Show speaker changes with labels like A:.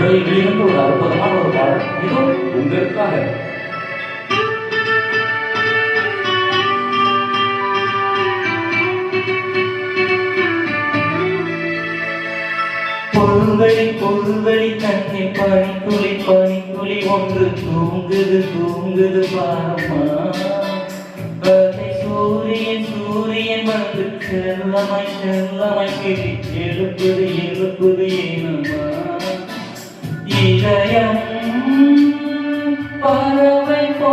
A: மழையை வெளியிருந்து ஒரு அற்புதமான ஒரு பாடல் இதோ உங்களுக்காக. புல்வெளி புல்வெளி தண்ணீர் பனித்துளி பனித்துளி ஒன்று தூங்குது தூங்குது பாரம்மா. சூரியன் சூரியன் வந்து செல்லமாய் செல்லமாய் கிளி எழுப்புது எழுப்புது ஏனம்மா. இதயம் பறவை போ